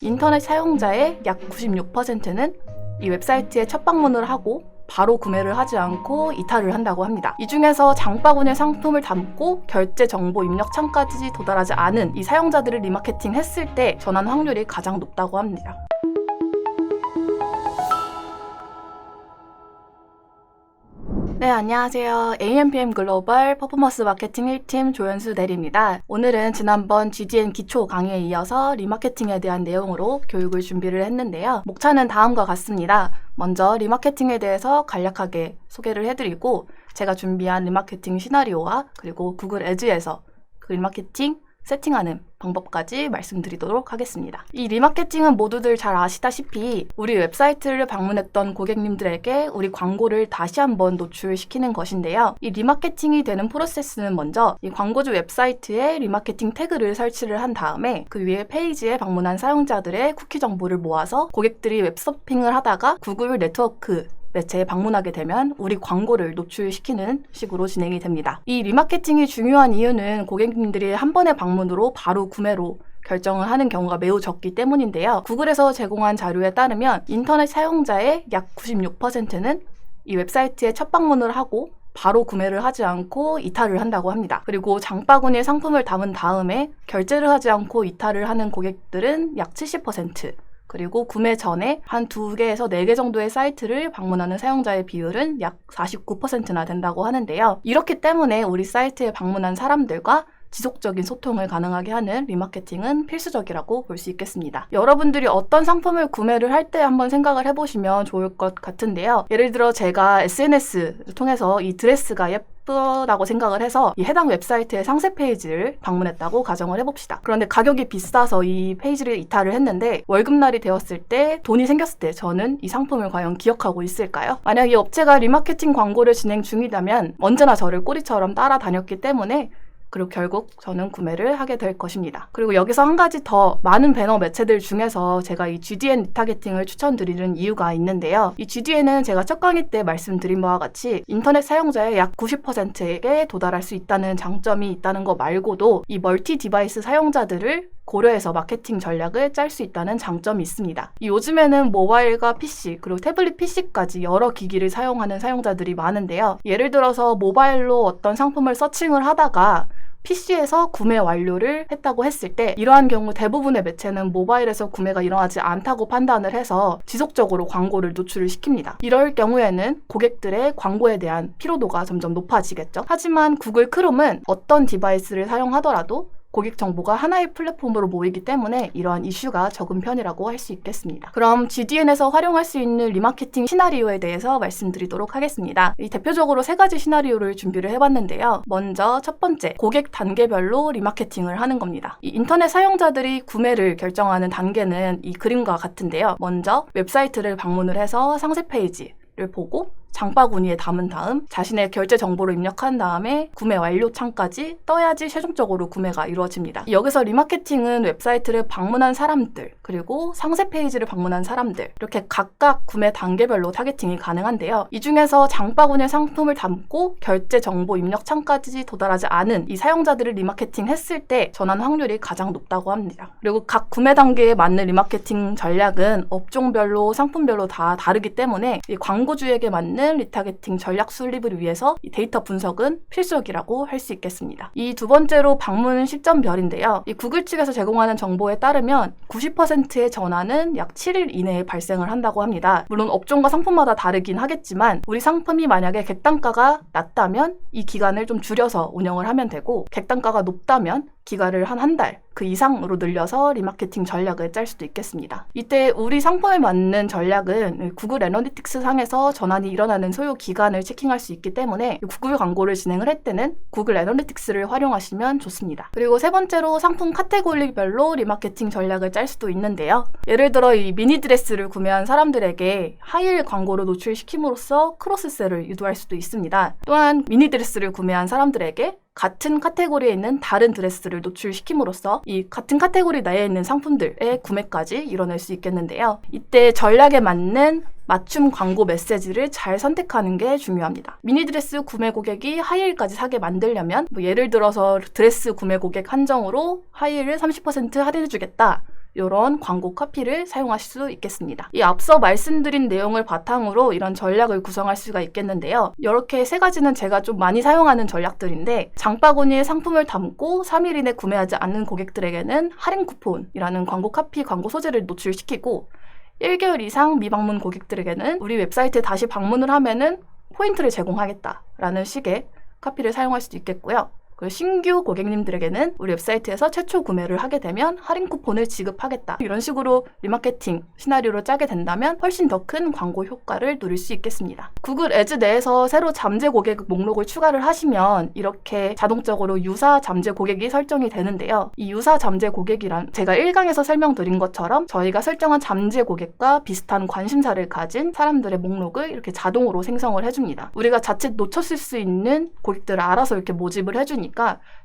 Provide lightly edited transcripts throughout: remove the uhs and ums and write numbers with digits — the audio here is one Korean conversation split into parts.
인터넷 사용자의 약 96%는 이 웹사이트에 첫 방문을 하고 바로 구매를 하지 않고 이탈을 한다고 합니다. 이 중에서 장바구니에 상품을 담고 결제 정보 입력 창까지 도달하지 않은 이 사용자들을 리마케팅 했을 때 전환 확률이 가장 높다고 합니다. 네, 안녕하세요. AMPM 글로벌 퍼포먼스 마케팅 1팀 조연수 대리입니다. 오늘은 지난번 GDN 기초 강의에 이어서 리마케팅에 대한 내용으로 교육을 준비를 했는데요. 목차는 다음과 같습니다. 먼저 리마케팅에 대해서 간략하게 소개를 해드리고 제가 준비한 리마케팅 시나리오와 그리고 구글 애즈에서 그 리마케팅 세팅하는 방법까지 말씀드리도록 하겠습니다. 이 리마케팅은 모두들 잘 아시다시피 우리 웹사이트를 방문했던 고객님들에게 우리 광고를 다시 한번 노출시키는 것인데요. 이 리마케팅이 되는 프로세스는 먼저 이 광고주 웹사이트에 리마케팅 태그를 설치를 한 다음에 그 위에 페이지에 방문한 사용자들의 쿠키 정보를 모아서 고객들이 웹서핑을 하다가 구글 네트워크 매체에 방문하게 되면 우리 광고를 노출시키는 식으로 진행이 됩니다. 이 리마케팅이 중요한 이유는 고객님들이 한 번의 방문으로 바로 구매로 결정을 하는 경우가 매우 적기 때문인데요. 구글에서 제공한 자료에 따르면 인터넷 사용자의 약 96%는 이 웹사이트에 첫 방문을 하고 바로 구매를 하지 않고 이탈을 한다고 합니다. 그리고 장바구니에 상품을 담은 다음에 결제를 하지 않고 이탈을 하는 고객들은 약 70%, 그리고 구매 전에 한 2개에서 4개 정도의 사이트를 방문하는 사용자의 비율은 약 49%나 된다고 하는데요. 이렇기 때문에 우리 사이트에 방문한 사람들과 지속적인 소통을 가능하게 하는 리마케팅은 필수적이라고 볼 수 있겠습니다. 여러분들이 어떤 상품을 구매를 할 때 한번 생각을 해보시면 좋을 것 같은데요. 예를 들어 제가 SNS를 통해서 이 드레스가 예쁘다고 생각을 해서 이 해당 웹사이트의 상세 페이지를 방문했다고 가정을 해봅시다. 그런데 가격이 비싸서 이 페이지를 이탈을 했는데 월급날이 되었을 때 돈이 생겼을 때 저는 이 상품을 과연 기억하고 있을까요? 만약 이 업체가 리마케팅 광고를 진행 중이라면 언제나 저를 꼬리처럼 따라다녔기 때문에 그리고 결국 저는 구매를 하게 될 것입니다. 그리고 여기서 한 가지 더 많은 배너 매체들 중에서 제가 이 GDN 리타게팅을 추천드리는 이유가 있는데요. 이 GDN은 제가 첫 강의 때 말씀드린 바와 같이 인터넷 사용자의 약 90%에게 도달할 수 있다는 장점이 있다는 거 말고도 이 멀티 디바이스 사용자들을 고려해서 마케팅 전략을 짤 수 있다는 장점이 있습니다. 요즘에는 모바일과 PC 그리고 태블릿 PC까지 여러 기기를 사용하는 사용자들이 많은데요. 예를 들어서 모바일로 어떤 상품을 서칭을 하다가 PC에서 구매 완료를 했다고 했을 때 이러한 경우 대부분의 매체는 모바일에서 구매가 일어나지 않다고 판단을 해서 지속적으로 광고를 노출을 시킵니다. 이럴 경우에는 고객들의 광고에 대한 피로도가 점점 높아지겠죠. 하지만 구글 크롬은 어떤 디바이스를 사용하더라도 고객 정보가 하나의 플랫폼으로 모이기 때문에 이러한 이슈가 적은 편이라고 할 수 있겠습니다. 그럼 GDN에서 활용할 수 있는 리마케팅 시나리오에 대해서 말씀드리도록 하겠습니다. 이 대표적으로 3가지 시나리오를 준비를 해봤는데요. 먼저 첫 번째, 고객 단계별로 리마케팅을 하는 겁니다. 이 인터넷 사용자들이 구매를 결정하는 단계는 이 그림과 같은데요. 먼저 웹사이트를 방문을 해서 상세 페이지를 보고 장바구니에 담은 다음 자신의 결제 정보를 입력한 다음에 구매 완료 창까지 떠야지 최종적으로 구매가 이루어집니다. 여기서 리마케팅은 웹사이트를 방문한 사람들 그리고 상세 페이지를 방문한 사람들 이렇게 각각 구매 단계별로 타겟팅이 가능한데요. 이 중에서 장바구니에 상품을 담고 결제 정보 입력 창까지 도달하지 않은 이 사용자들을 리마케팅 했을 때 전환 확률이 가장 높다고 합니다. 그리고 각 구매 단계에 맞는 리마케팅 전략은 업종별로 상품별로 다 다르기 때문에 이 광고주에게 맞는 리타게팅 전략 수립을 위해서 이 데이터 분석은 필수적이라고 할 수 있겠습니다. 이 두 번째로 방문 시점별인데요. 이 구글 측에서 제공하는 정보에 따르면 90%의 전환은 약 7일 이내에 발생을 한다고 합니다. 물론 업종과 상품마다 다르긴 하겠지만 우리 상품이 만약에 객단가가 낮다면 이 기간을 좀 줄여서 운영을 하면 되고 객단가가 높다면 기간을 한 달 그 이상으로 늘려서 리마케팅 전략을 짤 수도 있겠습니다. 이때 우리 상품에 맞는 전략은 구글 애널리틱스 상에서 전환이 일어나는 소요 기간을 체킹할 수 있기 때문에 구글 광고를 진행을 할 때는 구글 애널리틱스를 활용하시면 좋습니다. 그리고 세 번째로 상품 카테고리별로 리마케팅 전략을 짤 수도 있는데요. 예를 들어 이 미니 드레스를 구매한 사람들에게 하이힐 광고를 노출시킴으로써 크로스셀을 유도할 수도 있습니다. 또한 미니 드레스를 구매한 사람들에게 같은 카테고리에 있는 다른 드레스를 노출시킴으로써 이 같은 카테고리 내에 있는 상품들의 구매까지 이뤄낼 수 있겠는데요. 이때 전략에 맞는 맞춤 광고 메시지를 잘 선택하는 게 중요합니다. 미니드레스 구매 고객이 하이힐까지 사게 만들려면 예를 들어서 드레스 구매 고객 한정으로 하이힐을 30% 할인해주겠다. 이런 광고 카피를 사용하실 수 있겠습니다. 이 앞서 말씀드린 내용을 바탕으로 이런 전략을 구성할 수가 있겠는데요. 이렇게 세 가지는 제가 좀 많이 사용하는 전략들인데, 장바구니에 상품을 담고 3일 이내 구매하지 않는 고객들에게는 할인 쿠폰이라는 광고 카피 광고 소재를 노출시키고, 1개월 이상 미방문 고객들에게는 우리 웹사이트에 다시 방문을 하면은 포인트를 제공하겠다라는 식의 카피를 사용할 수도 있겠고요. 그리고 신규 고객님들에게는 우리 웹사이트에서 최초 구매를 하게 되면 할인 쿠폰을 지급하겠다. 이런 식으로 리마케팅 시나리오를 짜게 된다면 훨씬 더 큰 광고 효과를 누릴 수 있겠습니다. 구글 애즈 내에서 새로 잠재 고객 목록을 추가를 하시면 이렇게 자동적으로 유사 잠재 고객이 설정이 되는데요. 이 유사 잠재 고객이란 제가 1강에서 설명드린 것처럼 저희가 설정한 잠재 고객과 비슷한 관심사를 가진 사람들의 목록을 이렇게 자동으로 생성을 해줍니다. 우리가 자칫 놓쳤을 수 있는 고객들을 알아서 이렇게 모집을 해주니까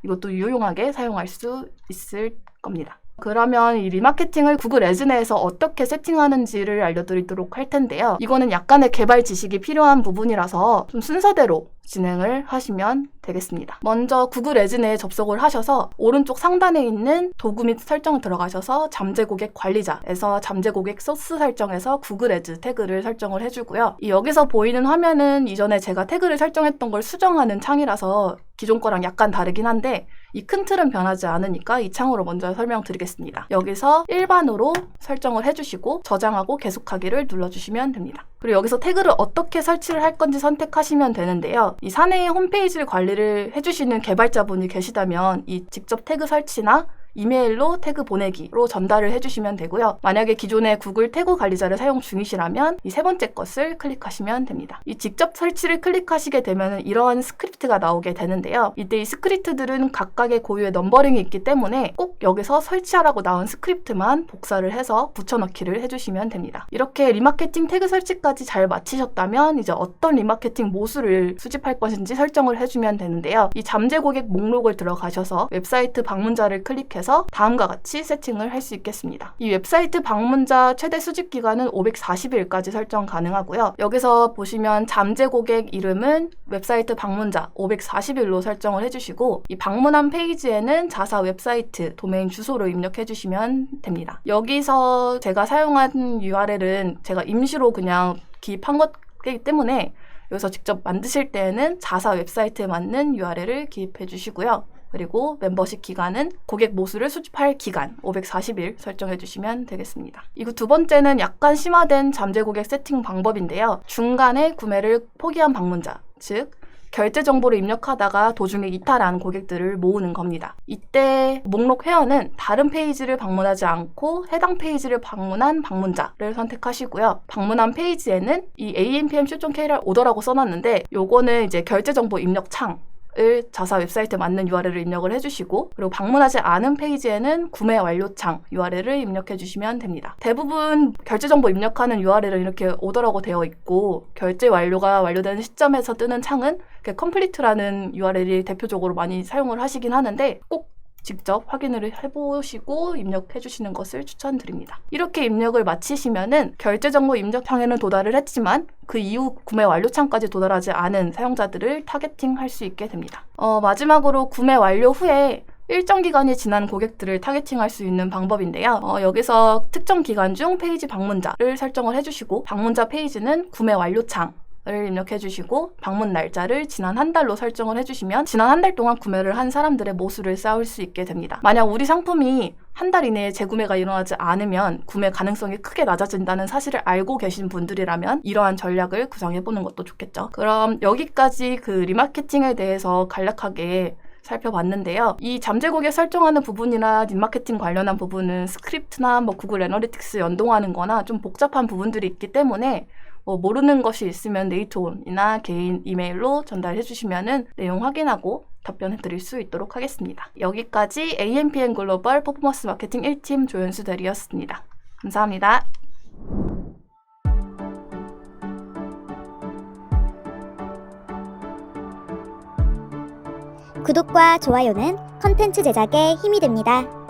이것도 유용하게 사용할 수 있을 겁니다. 그러면 이 리마케팅을 구글 애즈 내에서 어떻게 세팅하는지를 알려드리도록 할 텐데요. 이거는 약간의 개발 지식이 필요한 부분이라서 좀 순서대로 진행을 하시면 되겠습니다. 먼저 구글 애즈 내에 접속을 하셔서 오른쪽 상단에 있는 도구 및 설정을 들어가셔서 잠재 고객 관리자에서 잠재 고객 소스 설정에서 구글 애즈 태그를 설정을 해주고요. 여기서 보이는 화면은 이전에 제가 태그를 설정했던 걸 수정하는 창이라서 기존 거랑 약간 다르긴 한데 이 큰 틀은 변하지 않으니까 이 창으로 먼저 설명드리겠습니다. 여기서 일반으로 설정을 해주시고 저장하고 계속하기를 눌러주시면 됩니다. 그리고 여기서 태그를 어떻게 설치를 할 건지 선택하시면 되는데요. 이 사내의 홈페이지를 관리를 해주시는 개발자분이 계시다면 이 직접 태그 설치나 이메일로 태그 보내기로 전달을 해주시면 되고요. 만약에 기존의 구글 태그 관리자를 사용 중이시라면 이 세 번째 것을 클릭하시면 됩니다. 이 직접 설치를 클릭하시게 되면 이러한 스크립트가 나오게 되는데요. 이때 이 스크립트들은 각각의 고유의 넘버링이 있기 때문에 꼭 여기서 설치하라고 나온 스크립트만 복사를 해서 붙여넣기를 해주시면 됩니다. 이렇게 리마케팅 태그 설치까지 잘 마치셨다면 이제 어떤 리마케팅 모듈을 수집할 것인지 설정을 해주면 되는데요. 이 잠재 고객 목록을 들어가셔서 웹사이트 방문자를 클릭해서 다음과 같이 세팅을 할 수 있겠습니다. 이 웹사이트 방문자 최대 수집 기간은 540일까지 설정 가능하고요. 여기서 보시면 잠재 고객 이름은 웹사이트 방문자 540일로 설정을 해주시고 이 방문한 페이지에는 자사 웹사이트 도메인 주소를 입력해 주시면 됩니다. 여기서 제가 사용한 URL은 제가 임시로 그냥 기입한 거기 때문에 여기서 직접 만드실 때에는 자사 웹사이트에 맞는 URL을 기입해 주시고요. 그리고 멤버십 기간은 고객 모수를 수집할 기간 540일 설정해 주시면 되겠습니다. 이거 두 번째는 약간 심화된 잠재 고객 세팅 방법인데요. 중간에 구매를 포기한 방문자, 즉 결제 정보를 입력하다가 도중에 이탈한 고객들을 모으는 겁니다. 이때 목록 회원은 다른 페이지를 방문하지 않고 해당 페이지를 방문한 방문자를 선택하시고요. 방문한 페이지에는 이 ANPM show.kr을 오더라고 써놨는데 요거는 이제 결제 정보 입력 창 을 자사 웹사이트에 맞는 URL을 입력을 해주시고 그리고 방문하지 않은 페이지에는 구매 완료창 URL을 입력해 주시면 됩니다. 대부분 결제 정보 입력하는 URL은 이렇게 오더라고 되어 있고 결제 완료가 완료되는 시점에서 뜨는 창은 컴플리트라는 URL이 대표적으로 많이 사용을 하시긴 하는데 꼭 직접 확인을 해보시고 입력해 주시는 것을 추천드립니다. 이렇게 입력을 마치시면은 결제 정보 입력창에는 도달을 했지만 그 이후 구매 완료창까지 도달하지 않은 사용자들을 타겟팅할 수 있게 됩니다. 마지막으로 구매 완료 후에 일정 기간이 지난 고객들을 타겟팅할 수 있는 방법인데요. 여기서 특정 기간 중 페이지 방문자를 설정을 해주시고 방문자 페이지는 구매 완료창 을 입력해 주시고 방문 날짜를 지난 한 달로 설정을 해주시면 지난 한 달 동안 구매를 한 사람들의 모수를 쌓을 수 있게 됩니다. 만약 우리 상품이 한 달 이내에 재구매가 일어나지 않으면 구매 가능성이 크게 낮아진다는 사실을 알고 계신 분들이라면 이러한 전략을 구성해보는 것도 좋겠죠. 그럼 여기까지 그 리마케팅에 대해서 간략하게 살펴봤는데요. 이 잠재 고객 설정하는 부분이나 리마케팅 관련한 부분은 스크립트나 구글 애널리틱스 연동하는 거나 좀 복잡한 부분들이 있기 때문에 모르는 것이 있으면 네이트온이나 개인 이메일로 전달해 주시면은 내용 확인하고 답변해 드릴 수 있도록 하겠습니다. 여기까지 ANPM 글로벌 퍼포먼스 마케팅 1팀 조연수 대리였습니다. 감사합니다. 구독과 좋아요는 컨텐츠 제작에 힘이 됩니다.